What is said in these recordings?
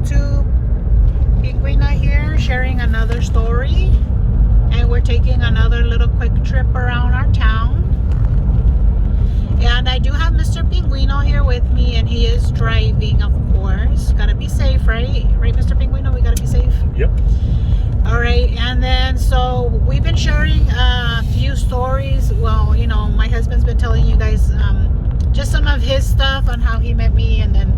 YouTube. Pinguina here, sharing another story. And we're taking another little quick trip around our town. And I do have Mr. Pinguino here with me, and he is driving, of course. Gotta be safe, right? Right, Mr. Pinguino? We gotta be safe? Yep. All right, and then so we've been sharing a few stories. Well, you know, my husband's been telling you guys just some of his stuff on how he met me, and then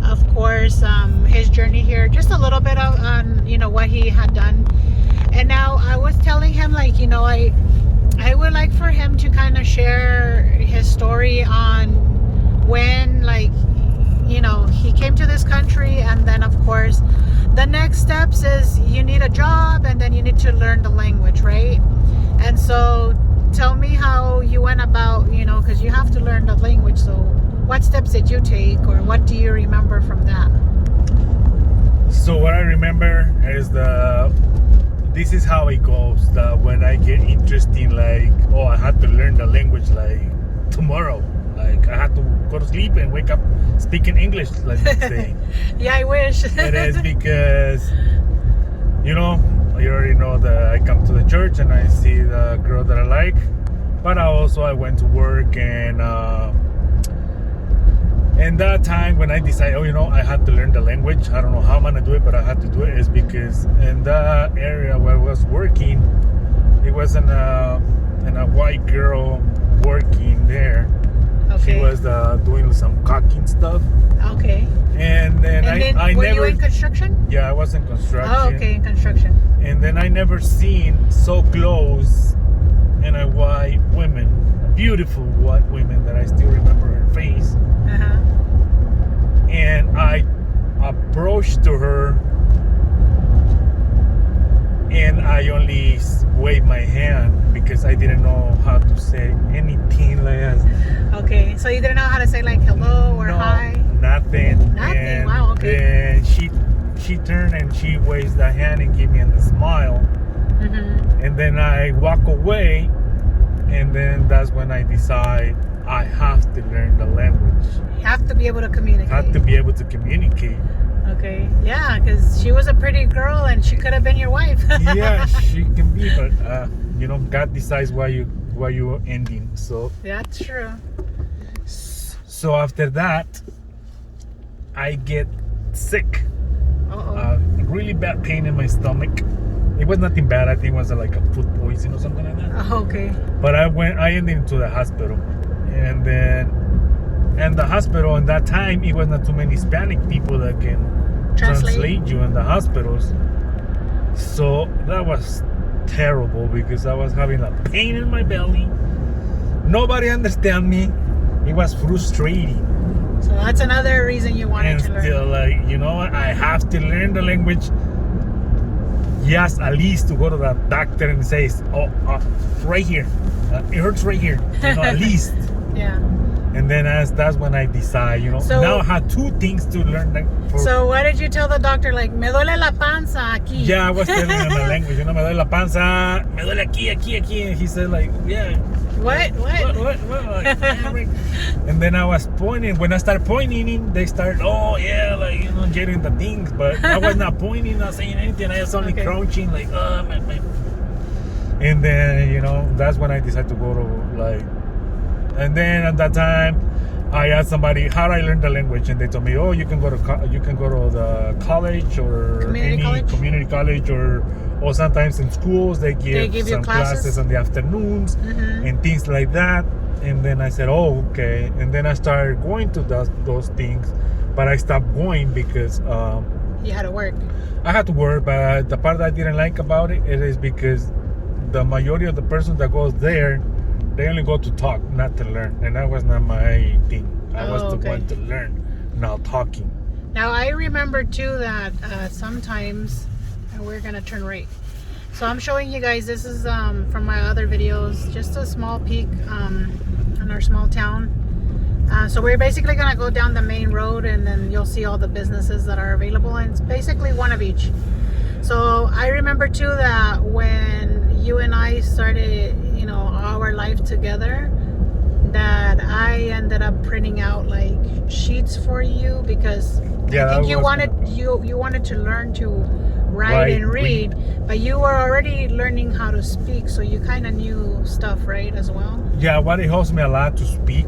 of course his journey here, just a little bit of on you know what he had done. And now I was telling him, like, you know, I would like for him to kind of share his story on when, like, you know, he came to this country, and then of course the next steps is you need a job, and then you need to learn the language, right? And so tell me how you went about, you know, because you have to learn the language. So what steps did you take, or what do you remember from that? So what I remember is this is how it goes. That when I get interesting, like, oh, I had to learn the language like tomorrow. Like I had to go to sleep and wake up speaking English like next day. Yeah, I wish. It is because, you know, you already know that I come to the church and I see the girl that I like. But I went to work, and that time when I decided, oh, you know, I had to learn the language. I don't know how I'm gonna do it, but I had to do it. Is because in the area where I was working, it wasn't a white girl working there. Okay. She was doing some caulking stuff. Okay. And then I were never. you in construction? Yeah, I was in construction. Oh, okay, in construction. And then I never seen so close in a white woman, a beautiful white woman that I still remember her face. Uh-huh. And I approached to her, and I only waved my hand because I didn't know how to say anything like that. Okay, so you didn't know how to say like hello or No, hi? nothing. Nothing. And Wow, okay. then she turned and she waves the hand and gave me a smile. Mm-hmm. And then I walk away, and then that's when I decide I have to learn the language. You have to be able to communicate. I have to be able to communicate. Okay, yeah, because she was a pretty girl and she could have been your wife. Yeah, she can be, but you know, God decides why you're ending. So That's true. so after that, I get sick. Uh-oh. Really bad pain in my stomach. It was nothing bad. I think it was like a food poison or something like that. Oh, okay. But I ended into the hospital, and the hospital in that time, it was not too many Hispanic people that can translate you in the hospitals. So that was terrible because I was having a pain in my belly. Nobody understand me. It was frustrating. So that's another reason you wanted And to learn. still, like, you know what? I have to learn the language. Yes, at least to go to the doctor and say, oh, right here. It hurts right here. You know, at least. Yeah. And then that's when I decide, you know, So- now I have two things to learn. So what did you tell the doctor? Like, me duele la panza aquí. Yeah, I was telling him the language. You know, me duele la panza, me duele aquí. And he said, like, yeah. What? What? Like, and then I was pointing. When I start pointing, they start, oh, yeah, like, you know, getting the things. But I was not pointing, not saying anything. I was only Okay. crouching, like, oh, man. And then, you know, that's when I decided to go to, like, and then at that time, I asked somebody how do I learn the language, and they told me, oh, you can go to the college or community college, or sometimes in schools they give you some classes in the afternoons. Mm-hmm. And things like that. And then I said, oh, okay. And then I started going to those things, but I stopped going because You had to work. I had to work. But the part that I didn't like about it is because the majority of the persons that goes there, they only go to talk, not to learn. And that was not my thing. I was the one to learn, not talking. Now, I remember too that sometimes, and we're going to turn right. So I'm showing you guys, this is from my other videos, just a small peek in our small town. So we're basically going to go down the main road, and then you'll see all the businesses that are available. And it's basically one of each. So I remember too that when you and I started, you know, our life together, that I ended up printing out like sheets for you because Yeah, I think that you was wanted kinda- you wanted to learn to write Write, and read, but you were already learning how to speak, so you kind of knew stuff, right, as well. Yeah, what it helps me a lot to speak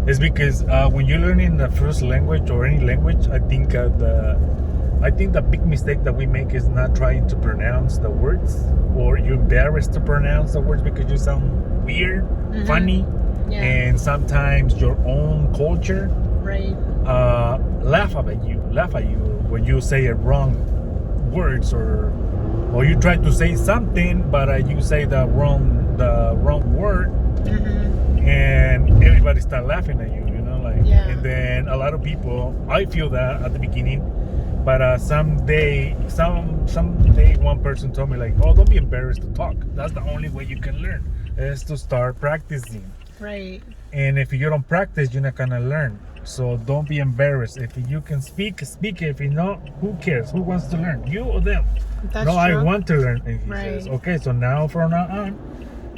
is because when you're learning the first language or any language, I think the big mistake that we make is not trying to pronounce the words, or you're embarrassed to pronounce the words because you sound weird, funny, Yeah. and sometimes your own culture Right. laugh at you when you say it wrong words, or you try to say something but you say the wrong word, and everybody start laughing at you, like. Yeah. And then a lot of people, I feel that at the beginning, but someday one person told me, like, oh, don't be embarrassed to talk. That's the only way you can learn, is to start practicing. Right. And if you don't practice, you're not gonna learn. So don't be embarrassed. If you can speak it. If you know, who cares? Who wants to learn? You or them? That's No, true. I want to learn. And he Right. says, okay, so from now on,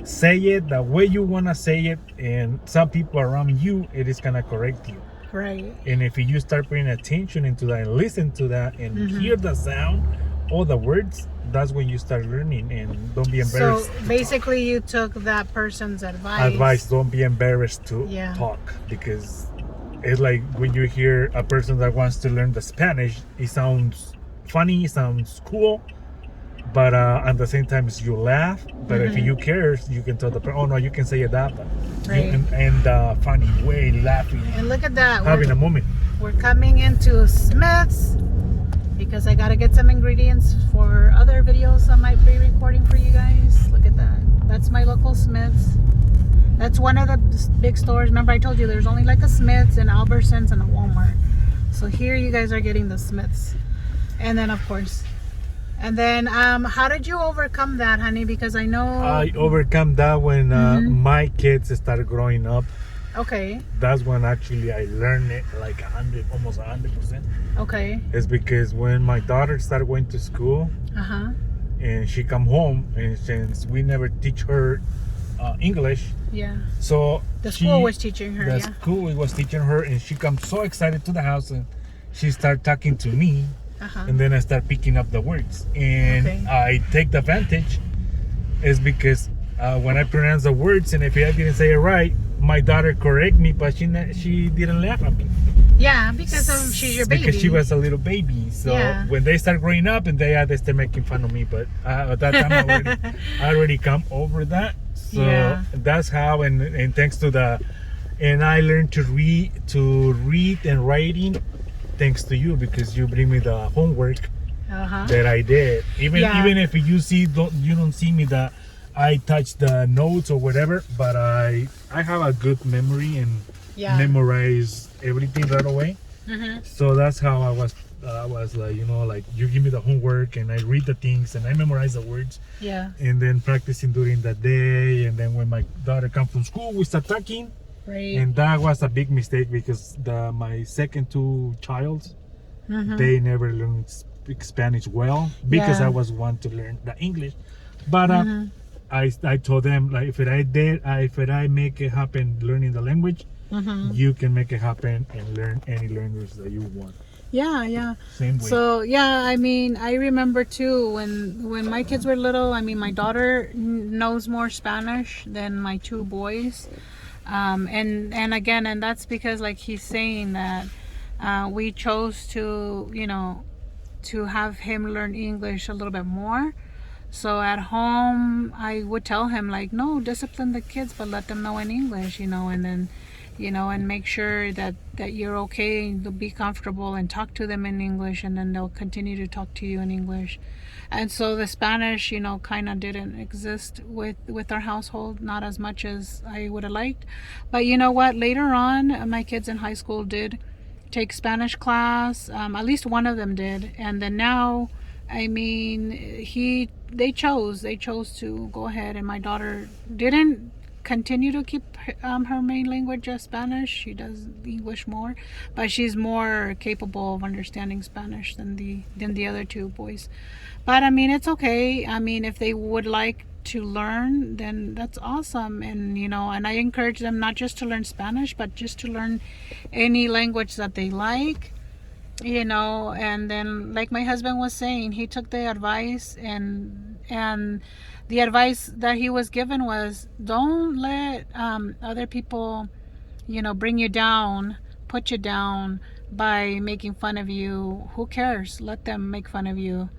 say it the way you wanna say it, and some people around you, it is gonna correct you. Right. And if you start paying attention into that and listen to that and hear the sound or the words, that's when you start learning. And don't be embarrassed. So basically, you took that person's advice. Don't be embarrassed to Yeah. talk, because it's like when you hear a person that wants to learn the Spanish, it sounds funny, it sounds cool, but at the same time you laugh. But if you care, you can tell the person, oh no, you can say it that way. Right. And funny way, laughing, And look at that. having a moment. We're coming into Smith's because I gotta get some ingredients for other videos I might be recording for you guys. Look at that. That's my local Smith's. That's one of the big stores. Remember I told you there's only like a Smith's and Albertsons and a Walmart. So here you guys are getting the Smith's. And then of course. And then how did you overcome that, honey? Because I know I overcome that when my kids started growing up. Okay. That's when actually I learned it like almost 100%. Okay. It's because when my daughter started going to school, Uh-huh. and she come home, and since we never teach her English, Yeah. so The school was teaching her, the yeah. school was teaching her, and she comes so excited to the house, and she start talking to me, Uh-huh. and then I start picking up the words, and Okay. I take the advantage is because when I pronounce the words, and if I didn't say it right, my daughter correct me, but she didn't laugh at me. Yeah, because she's your baby. Because she was a little baby. So Yeah. when they start growing up, and they start making fun of me, but at that time I already come over that. So Yeah. that's how, and thanks to and I learned to read and writing thanks to you, because you bring me the homework Uh-huh. that I did. Even if you don't see me that I touch the notes or whatever, but I have a good memory and Yeah. memorize everything right away. Mm-hmm. So that's how I was like, like you give me the homework and I read the things and I memorize the words, Yeah. and then practicing during the day. And then when my daughter comes from school, we start talking. Right. And that was a big mistake, because my second two childs, Mhm. they never learned speak Spanish well, because Yeah. I was one to learn the English. But Mhm. I told them, like, if I make it happen learning the language, Mhm. you can make it happen and learn any language that you want. Yeah, yeah. Same way. So yeah, I mean, I remember too when my kids were little. I mean, my daughter knows more Spanish than my two boys, and again, and that's because, like he's saying, that we chose to to have him learn English a little bit more. So at home, I would tell him, like, no, discipline the kids, but let them know in English, and then, and make sure that you're okay, to be comfortable and talk to them in English, and then they'll continue to talk to you in English. And so the Spanish, kind of didn't exist with our household, not as much as I would have liked. But you know what? Later on, my kids in high school did take Spanish class. At least one of them did. And then now, I mean, they chose to go ahead, and my daughter didn't continue to keep her main language as Spanish. She does English more, but she's more capable of understanding Spanish than the other two boys. But I mean, it's okay. I mean, if they would like to learn, then that's awesome. And and I encourage them not just to learn Spanish, but just to learn any language that they like. you know. And then, like my husband was saying, he took the advice, and the advice that he was given was, don't let other people, you know, bring you down, put you down by making fun of you. Who cares? Let them make fun of you.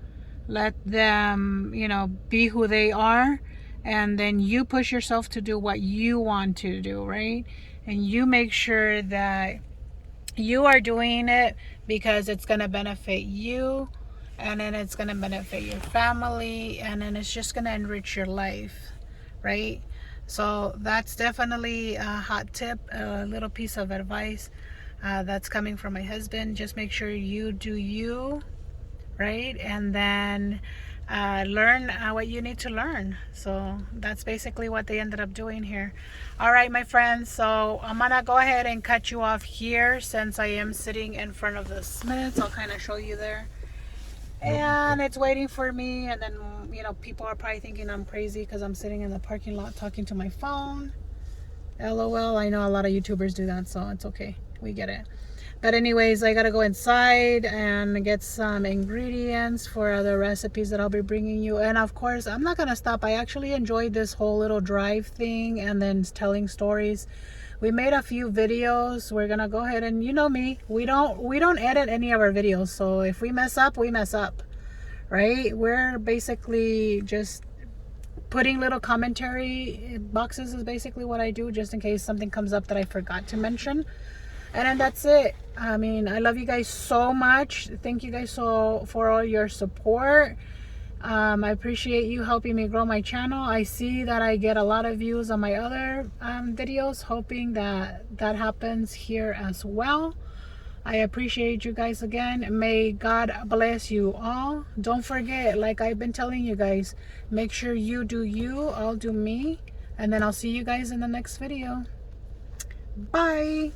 Let them, you know, be who they are, and then you push yourself to do what you want to do, right? And you make sure that you are doing it because it's going to benefit you, and then it's going to benefit your family, and then it's just going to enrich your life, right? So that's definitely a hot tip, a little piece of advice that's coming from my husband. Just make sure you do you, right? And then learn what you need to learn. So that's basically what they ended up doing here. All right, my friends, so I'm gonna go ahead and cut you off here since I am sitting in front of the Smiths. I'll kind of show you there, and it's waiting for me. And then, you know, people are probably thinking I'm crazy because I'm sitting in the parking lot talking to my phone. LOL. I know a lot of YouTubers do that, so it's okay, we get it. But anyways, I gotta go inside and get some ingredients for other recipes that I'll be bringing you. And of course, I'm not gonna stop. I actually enjoyed this whole little drive thing and then telling stories. We made a few videos. We're gonna go ahead and, you know me, we don't edit any of our videos. So if we mess up, we mess up, right? We're basically just putting little commentary boxes is basically what I do, just in case something comes up that I forgot to mention. And then that's it. I mean, I love you guys so much. Thank you guys for all your support. I appreciate you helping me grow my channel. I see that I get a lot of views on my other videos, hoping that that happens here as well. I appreciate you guys again. May God bless you all. Don't forget, like I've been telling you guys, make sure you do you, I'll do me. And then I'll see you guys in the next video. Bye.